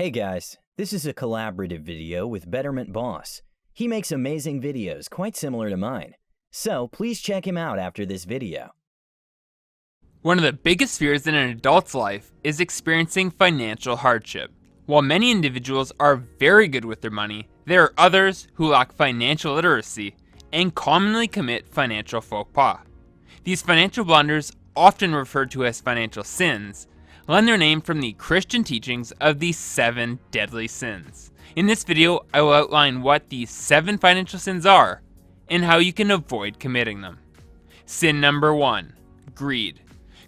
Hey guys, this is a collaborative video with Betterment Boss. He makes amazing videos quite similar to mine. So please check him out after this video. One of the biggest fears in an adult's life is experiencing financial hardship. While many individuals are very good with their money, there are others who lack financial literacy and commonly commit financial faux pas. These financial blunders, often referred to as financial sins, lend their name from the Christian teachings of the 7 deadly sins. In this video, I will outline what these 7 financial sins are and how you can avoid committing them. Sin number 1, greed.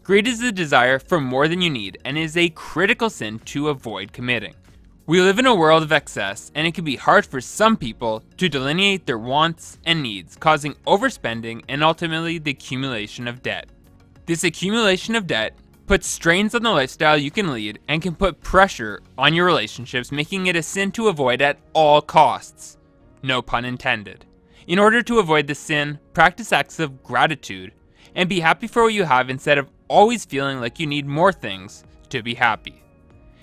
Greed is the desire for more than you need and is a critical sin to avoid committing. We live in a world of excess, and it can be hard for some people to delineate their wants and needs, causing overspending and ultimately the accumulation of debt. This accumulation of debt puts strains on the lifestyle you can lead and can put pressure on your relationships, making it a sin to avoid at all costs. No pun intended. In order to avoid this sin, practice acts of gratitude and be happy for what you have instead of always feeling like you need more things to be happy.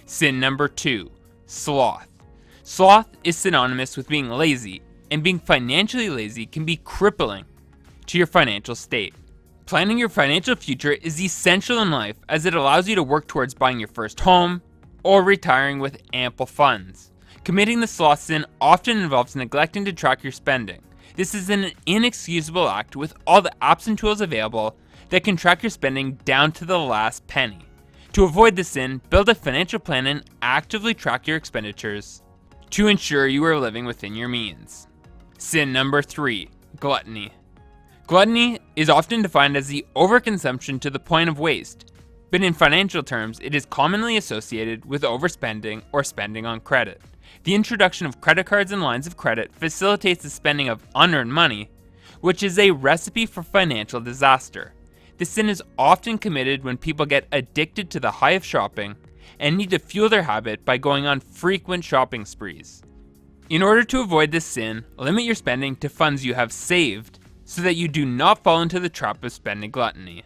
Sin number 2, sloth. Sloth is synonymous with being lazy, and being financially lazy can be crippling to your financial state. Planning your financial future is essential in life as it allows you to work towards buying your first home or retiring with ample funds. Committing the sloth sin often involves neglecting to track your spending. This is an inexcusable act with all the apps and tools available that can track your spending down to the last penny. To avoid this sin, build a financial plan and actively track your expenditures to ensure you are living within your means. Sin number 3, gluttony. Gluttony is often defined as the overconsumption to the point of waste, but in financial terms, it is commonly associated with overspending or spending on credit. The introduction of credit cards and lines of credit facilitates the spending of unearned money, which is a recipe for financial disaster. This sin is often committed when people get addicted to the high of shopping and need to fuel their habit by going on frequent shopping sprees. In order to avoid this sin, limit your spending to funds you have saved so that you do not fall into the trap of spending gluttony.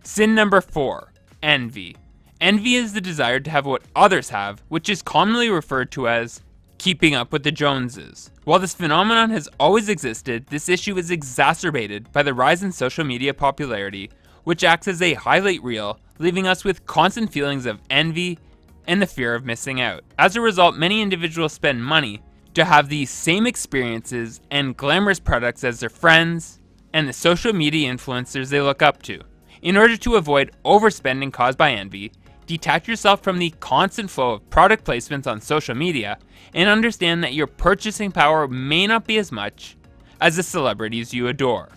Sin number 4, envy. Envy is the desire to have what others have, which is commonly referred to as keeping up with the Joneses. While this phenomenon has always existed, this issue is exacerbated by the rise in social media popularity, which acts as a highlight reel, leaving us with constant feelings of envy and the fear of missing out. As a result, many individuals spend money to have the same experiences and glamorous products as their friends and the social media influencers they look up to. In order to avoid overspending caused by envy, detach yourself from the constant flow of product placements on social media and understand that your purchasing power may not be as much as the celebrities you adore.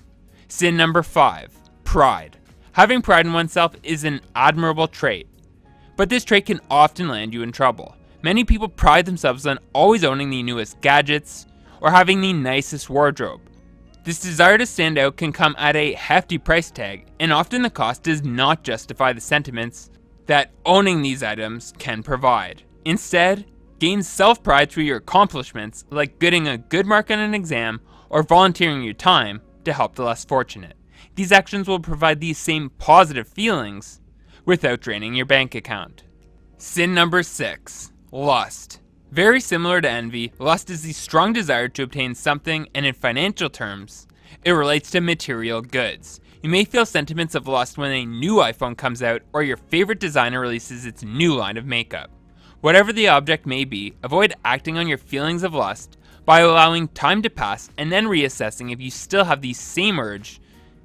Sin number 5, pride. Having pride in oneself is an admirable trait, but this trait can often land you in trouble. Many people pride themselves on always owning the newest gadgets or having the nicest wardrobe. This desire to stand out can come at a hefty price tag, and often the cost does not justify the sentiments that owning these items can provide. Instead, gain self-pride through your accomplishments, like getting a good mark on an exam or volunteering your time to help the less fortunate. These actions will provide these same positive feelings without draining your bank account. Sin number 6, lust. Very similar to envy, lust is the strong desire to obtain something, and in financial terms, it relates to material goods. You may feel sentiments of lust when a new iPhone comes out or your favorite designer releases its new line of makeup. Whatever the object may be, avoid acting on your feelings of lust by allowing time to pass and then reassessing if you still have the same urge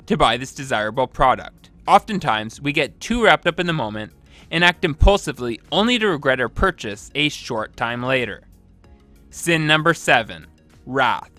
to buy this desirable product. Oftentimes, we get too wrapped up in the moment and act impulsively only to regret our purchase a short time later. Sin number 7, wrath.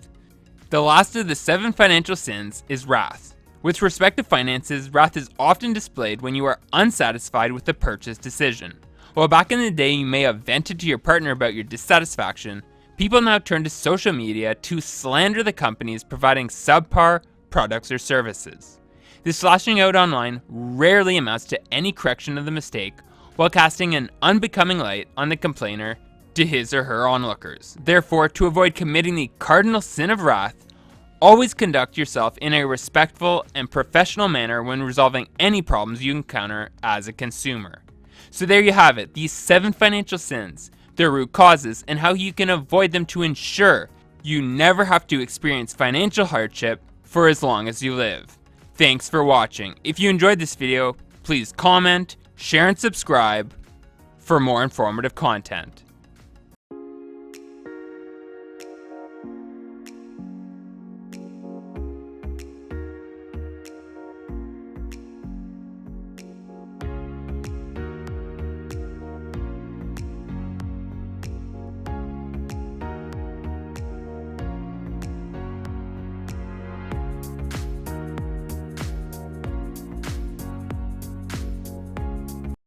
The last of the 7 financial sins is wrath. With respect to finances, wrath is often displayed when you are unsatisfied with the purchase decision. While back in the day you may have vented to your partner about your dissatisfaction, people now turn to social media to slander the companies providing subpar products or services. This lashing out online rarely amounts to any correction of the mistake, while casting an unbecoming light on the complainer to his or her onlookers. Therefore, to avoid committing the cardinal sin of wrath, always conduct yourself in a respectful and professional manner when resolving any problems you encounter as a consumer. So there you have it, these 7 financial sins. their root causes, and how you can avoid them to ensure you never have to experience financial hardship for as long as you live. Thanks for watching. If you enjoyed this video, please comment, share, and subscribe for more informative content.